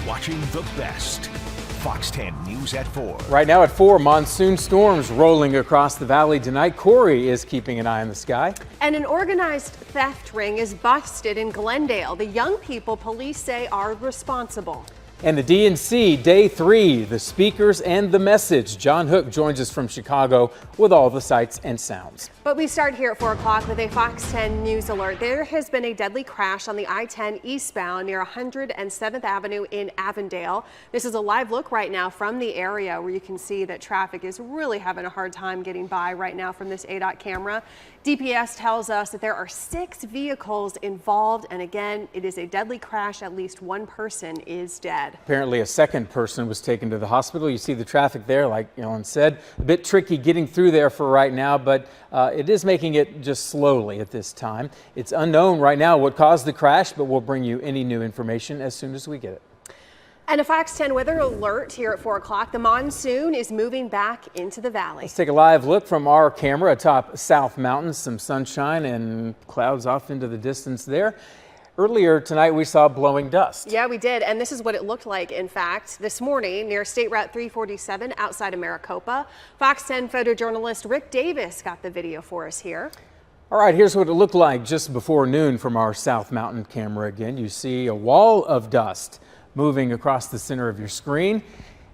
watching the best. Fox 10 News at 4. Right now at 4, monsoon storms rolling across the valley tonight. Corey is keeping an eye on the sky. And an organized theft ring is busted in Glendale. The young people police say are responsible. And the DNC, day 3, the speakers and the message. John Hook joins us from Chicago with all the sights and sounds. But we start here at 4 o'clock with a Fox 10 News alert. There has been a deadly crash on the I-10 eastbound near 107th Avenue in Avondale. This is a live look right now from the area where you can see that traffic is really having a hard time getting by right now from this ADOT camera. DPS tells us that there are 6 vehicles involved, and again, it is a deadly crash. At least one person is dead. Apparently a second person was taken to the hospital. You see the traffic there, like Ellen said, a bit tricky getting through there for right now, but it is making it just slowly at this time. It's unknown right now what caused the crash, but we'll bring you any new information as soon as we get it. And a Fox 10 weather alert here at 4 o'clock. The monsoon is moving back into the valley. Let's take a live look from our camera atop South Mountain. Some sunshine and clouds off into the distance there. Earlier tonight, we saw blowing dust. Yeah, we did. And this is what it looked like, in fact, this morning near State Route 347 outside of Maricopa. Fox 10 photojournalist Rick Davis got the video for us here. All right, here's what it looked like just before noon from our South Mountain camera again. You see a wall of dust moving across the center of your screen.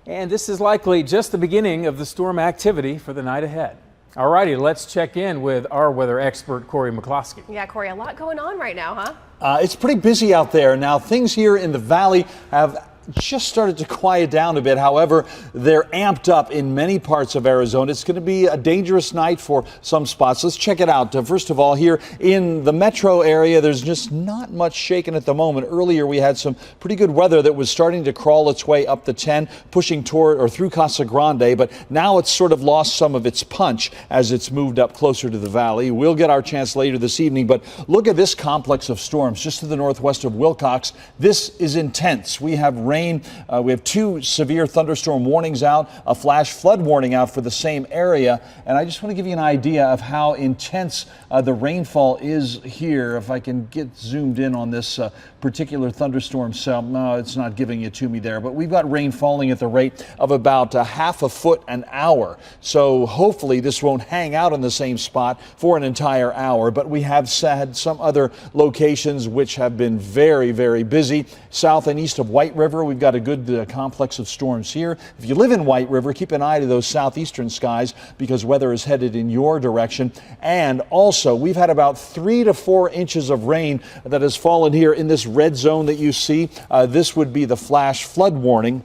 And this is likely just the beginning of the storm activity for the night ahead. All righty, let's check in with our weather expert, Corey McCloskey. Yeah, Corey, a lot going on right now, huh? It's pretty busy out there. Now, things here in the valley have just started to quiet down a bit. However, they're amped up in many parts of Arizona. It's going to be a dangerous night for some spots. Let's check it out. First of all, here in the metro area, there's just not much shaking at the moment. Earlier, we had some pretty good weather that was starting to crawl its way up the 10, pushing toward or through Casa Grande, but now it's sort of lost some of its punch as it's moved up closer to the valley. We'll get our chance later this evening, but look at this complex of storms just to the northwest of Wilcox. This is intense. We have rain. We have 2 severe thunderstorm warnings out, a flash flood warning out for the same area. And I just want to give you an idea of how intense the rainfall is here. If I can get zoomed in on this particular thunderstorm cell. No, it's not giving it to me there, but we've got rain falling at the rate of about half a foot an hour. So hopefully this won't hang out in the same spot for an entire hour, but we have had some other locations which have been very, very busy. South and east of White River, we've got a good complex of storms here. If you live in White River, keep an eye to those southeastern skies because weather is headed in your direction. And also, we've had about 3 to 4 inches of rain that has fallen here in this red zone that you see. This would be the flash flood warning.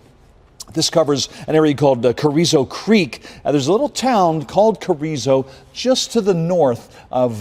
This covers an area called Carrizo Creek. There's a little town called Carrizo just to the north of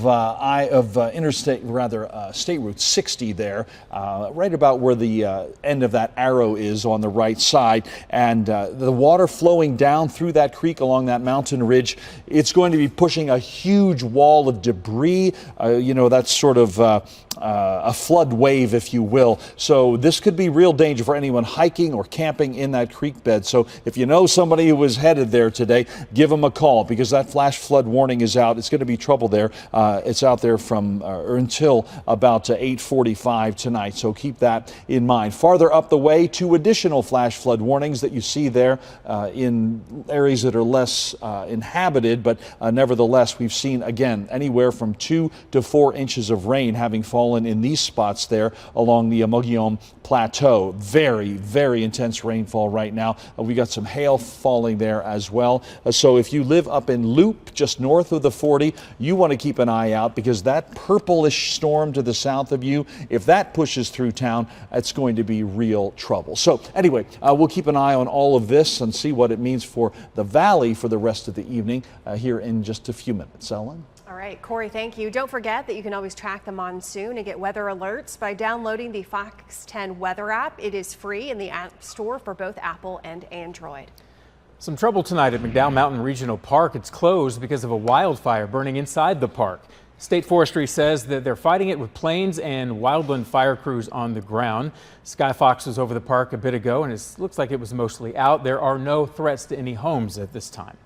State Route 60 there, right about where the end of that arrow is on the right side. And the water flowing down through that creek along that mountain ridge, it's going to be pushing a huge wall of debris. That's sort of a flood wave, if you will. So this could be real danger for anyone hiking or camping in that creek bed. So if you know somebody who was headed there today, give them a call because that flash flood warning is out. It's going to be trouble there. It's out there from or until about 8:45 tonight. So keep that in mind. Farther up the way, 2 additional flash flood warnings that you see there in areas that are less inhabited, but nevertheless, we've seen again anywhere from 2 to 4 inches of rain having fallen in these spots there along the Mogollon Plateau. Very, very intense rainfall right now. We got some hail falling there as well. So if you live up in Loop, just north of the 40, you want to keep an eye out because that purplish storm to the south of you, if that pushes through town, it's going to be real trouble. So anyway, we'll keep an eye on all of this and see what it means for the valley for the rest of the evening here in just a few minutes. Ellen? All right, Corey, thank you. Don't forget that you can always track the monsoon and get weather alerts by downloading the Fox 10 weather app. It is free in the App Store for both Apple and Android. Some trouble tonight at McDowell Mountain Regional Park. It's closed because of a wildfire burning inside the park. State Forestry says that they're fighting it with planes and wildland fire crews on the ground. Skyfox was over the park a bit ago and it looks like it was mostly out. There are no threats to any homes at this time.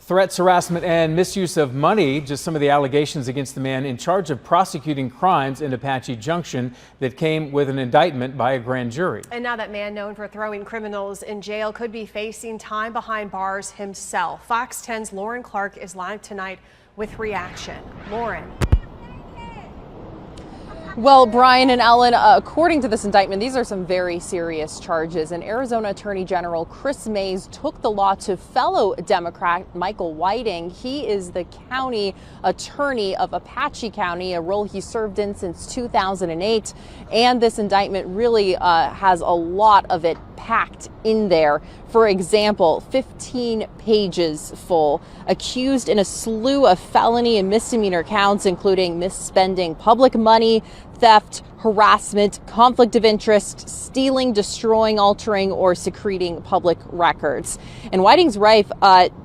Threats, harassment, and misuse of money, just some of the allegations against the man in charge of prosecuting crimes in Apache Junction that came with an indictment by a grand jury. And now that man known for throwing criminals in jail could be facing time behind bars himself. Fox 10's Lauren Clark is live tonight with reaction. Lauren. Well, Brian and Ellen, according to this indictment, these are some very serious charges. And Arizona Attorney General Chris Mays took the law to fellow Democrat Michael Whiting. He is the county attorney of Apache County, a role he served in since 2008. And this indictment really has a lot of it packed in there. For example, 15 pages full, accused in a slew of felony and misdemeanor counts, including misspending public money, theft, harassment, conflict of interest, stealing, destroying, altering, or secreting public records. And Whiting's wife,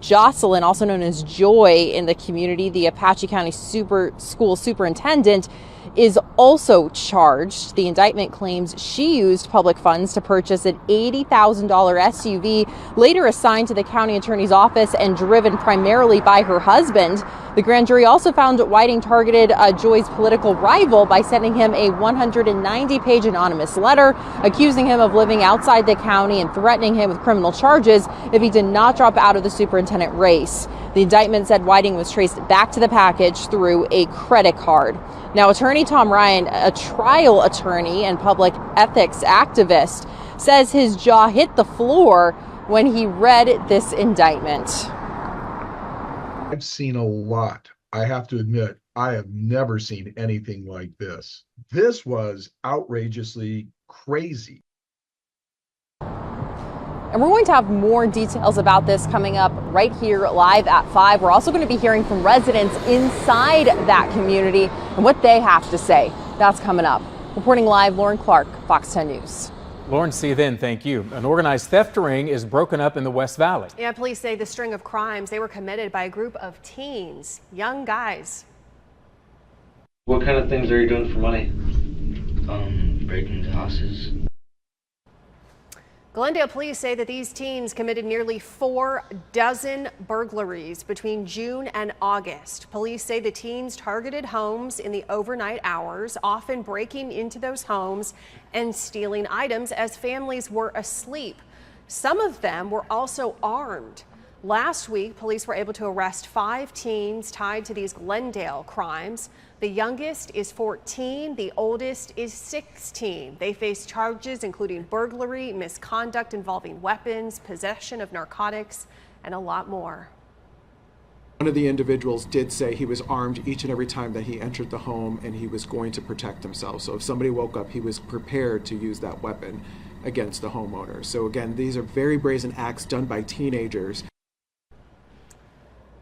Jocelyn, also known as Joy in the community, the Apache County School Superintendent, is also charged. The indictment claims she used public funds to purchase an $80,000 SUV, later assigned to the county attorney's office and driven primarily by her husband. The grand jury also found Whiting targeted Joy's political rival by sending him a 190-page anonymous letter accusing him of living outside the county and threatening him with criminal charges if he did not drop out of the superintendent race. The indictment said Whiting was traced back to the package through a credit card. Now, attorney Tom Ryan, a trial attorney and public ethics activist, says his jaw hit the floor when he read this indictment. I've seen a lot. I have to admit, I have never seen anything like this. This was outrageously crazy. And we're going to have more details about this coming up right here live at 5. We're also going to be hearing from residents inside that community and what they have to say. That's coming up. Reporting live, Lauren Clark, Fox 10 News. Lauren, see you then. Thank you. An organized theft ring is broken up in the West Valley. Yeah, police say the string of crimes, they were committed by a group of teens, young guys. What kind of things are you doing for money? Breaking into houses. Glendale police say that these teens committed nearly 4 dozen burglaries between June and August. Police say the teens targeted homes in the overnight hours, often breaking into those homes and stealing items as families were asleep. Some of them were also armed. Last week, police were able to arrest 5 teens tied to these Glendale crimes. The youngest is 14, the oldest is 16. They face charges including burglary, misconduct involving weapons, possession of narcotics, and a lot more. One of the individuals did say he was armed each and every time that he entered the home and he was going to protect himself. So if somebody woke up, he was prepared to use that weapon against the homeowner. So again, these are very brazen acts done by teenagers.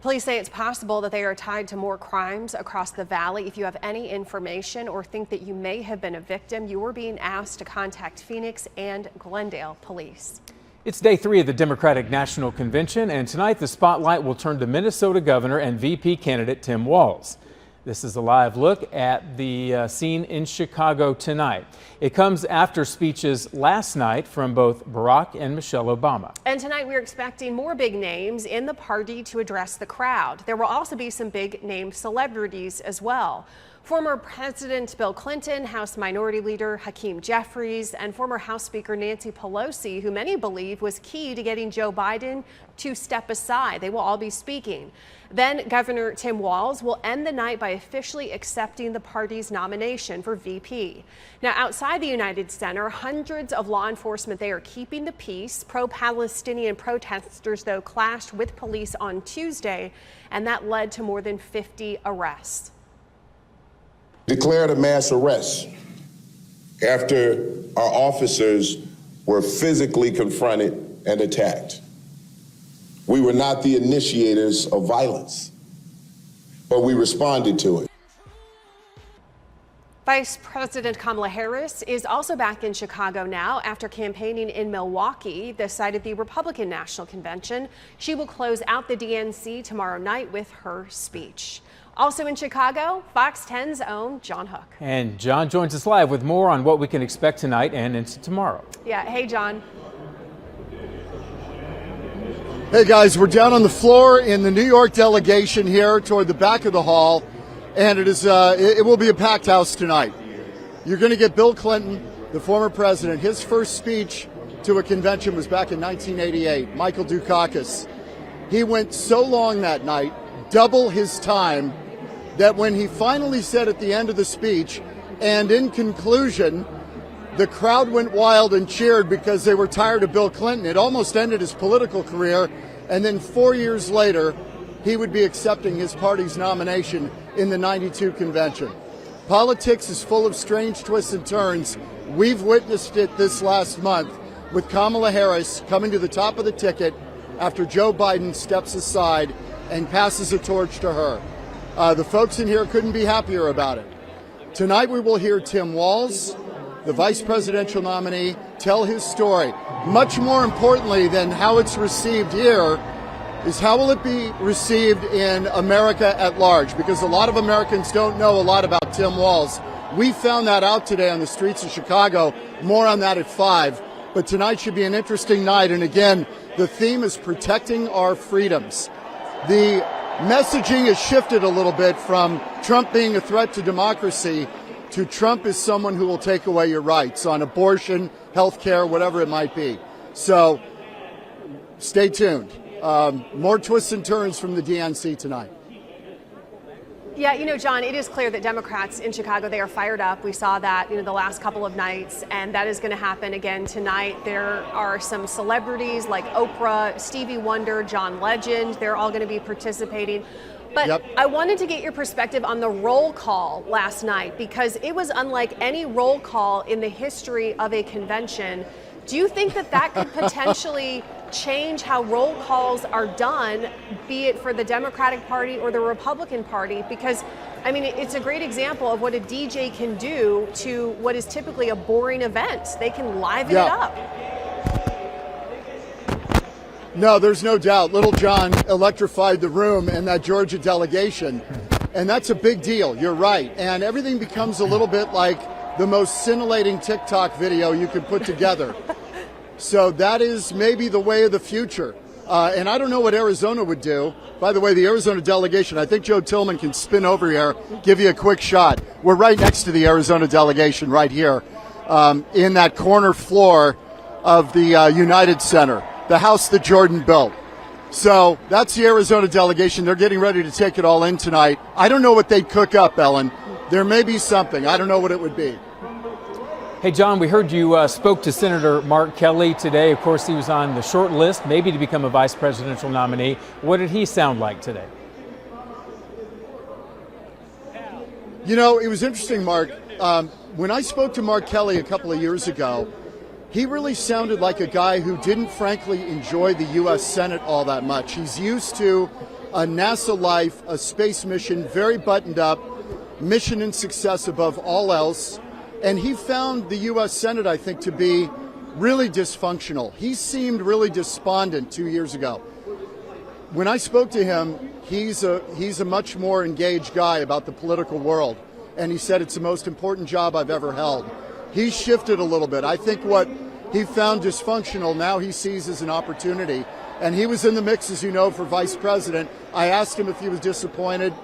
Police say it's possible that they are tied to more crimes across the valley. If you have any information or think that you may have been a victim, you are being asked to contact Phoenix and Glendale police. It's day 3 of the Democratic National Convention, and tonight the spotlight will turn to Minnesota Governor and VP candidate Tim Walz. This is a live look at the scene in Chicago tonight. It comes after speeches last night from both Barack and Michelle Obama. And tonight we're expecting more big names in the party to address the crowd. There will also be some big name celebrities as well. Former President Bill Clinton, House Minority Leader Hakeem Jeffries, and former House Speaker Nancy Pelosi, who many believe was key to getting Joe Biden to step aside. They will all be speaking. Then Governor Tim Walz will end the night by officially accepting the party's nomination for VP. Now, outside the United Center, hundreds of law enforcement, they are keeping the peace. Pro-Palestinian protesters, though, clashed with police on Tuesday, and that led to more than 50 arrests. Declared a mass arrest after our officers were physically confronted and attacked. We were not the initiators of violence, but we responded to it. Vice President Kamala Harris is also back in Chicago now after campaigning in Milwaukee, the site of the Republican National Convention. She will close out the DNC tomorrow night with her speech. Also in Chicago, Fox 10's own John Hook. And John joins us live with more on what we can expect tonight and into tomorrow. Yeah, hey John. Hey guys, we're down on the floor in the New York delegation here toward the back of the hall, and it will be a packed house tonight. You're going to get Bill Clinton, the former president. His first speech to a convention was back in 1988, Michael Dukakis. He went so long that night, double his time, that when he finally said at the end of the speech, and in conclusion, the crowd went wild and cheered because they were tired of Bill Clinton. It almost ended his political career, and then 4 years later, he would be accepting his party's nomination in the '92 convention. Politics is full of strange twists and turns. We've witnessed it this last month with Kamala Harris coming to the top of the ticket after Joe Biden steps aside and passes a torch to her. The folks in here couldn't be happier about it. Tonight we will hear Tim Walz, the vice presidential nominee, tell his story. Much more importantly than how it's received here is how will it be received in America at large, because a lot of Americans don't know a lot about Tim Walz. We found that out today on the streets of Chicago. More on that at 5. But tonight should be an interesting night, and again, the theme is protecting our freedoms. The messaging has shifted a little bit from Trump being a threat to democracy to Trump is someone who will take away your rights on abortion, health care, whatever it might be. So stay tuned. More twists and turns from the DNC tonight. Yeah, you know, John, it is clear that Democrats in Chicago, they are fired up. We saw that, the last couple of nights, and that is going to happen again tonight. There are some celebrities like Oprah, Stevie Wonder, John Legend. They're all going to be participating. But yep. I wanted to get your perspective on the roll call last night, because it was unlike any roll call in the history of a convention. Do you think that could potentially change how roll calls are done, be it for the Democratic Party or the Republican Party? Because, I mean, it's a great example of what a DJ can do to what is typically a boring event. They can liven it up. No, there's no doubt. Little John electrified the room in that Georgia delegation, and that's a big deal. You're right. And everything becomes a little bit like the most scintillating TikTok video you can put together. So that is maybe the way of the future. And I don't know what Arizona would do. By the way, the Arizona delegation, I think Joe Tillman can spin over here, give you a quick shot. We're right next to the Arizona delegation right here in that corner floor of the United Center, the house that Jordan built. So that's the Arizona delegation. They're getting ready to take it all in tonight. I don't know what they'd cook up, Ellen. There may be something. I don't know what it would be. Hey, John, we heard you spoke to Senator Mark Kelly today. Of course, he was on the short list, maybe to become a vice presidential nominee. What did he sound like today? You know, it was interesting, Mark. When I spoke to Mark Kelly a couple of years ago, he really sounded like a guy who didn't, frankly, enjoy the U.S. Senate all that much. He's used to a NASA life, a space mission, very buttoned up, mission and success above all else. And he found the U.S. Senate, I think, to be really dysfunctional. He seemed really despondent 2 years ago. When I spoke to him, he's a much more engaged guy about the political world. And he said it's the most important job I've ever held. He's shifted a little bit. I think what he found dysfunctional, now he sees as an opportunity. And he was in the mix, as you know, for vice president. I asked him if he was disappointed.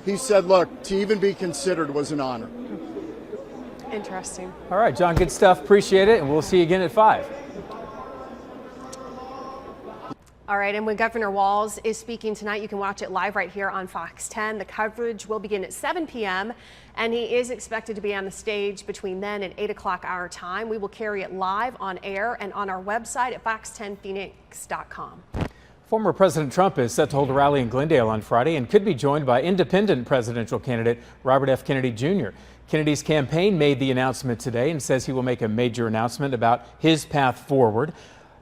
He said, look, to even be considered was an honor. Interesting. All right, John, good stuff. Appreciate it. And we'll see you again at 5. All right, and when Governor Walz is speaking tonight, you can watch it live right here on Fox 10. The coverage will begin at 7 p.m., and he is expected to be on the stage between then and 8 o'clock our time. We will carry it live on air and on our website at fox10phoenix.com. Former President Trump is set to hold a rally in Glendale on Friday and could be joined by independent presidential candidate Robert F. Kennedy Jr. Kennedy's campaign made the announcement today and says he will make a major announcement about his path forward.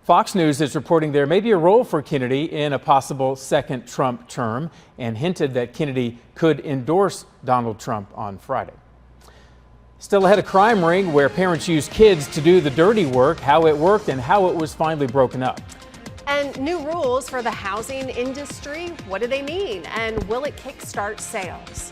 Fox News is reporting there may be a role for Kennedy in a possible second Trump term and hinted that Kennedy could endorse Donald Trump on Friday. Still ahead, a crime ring where parents used kids to do the dirty work, how it worked and how it was finally broken up. And new rules for the housing industry. What do they mean? And will it kickstart sales?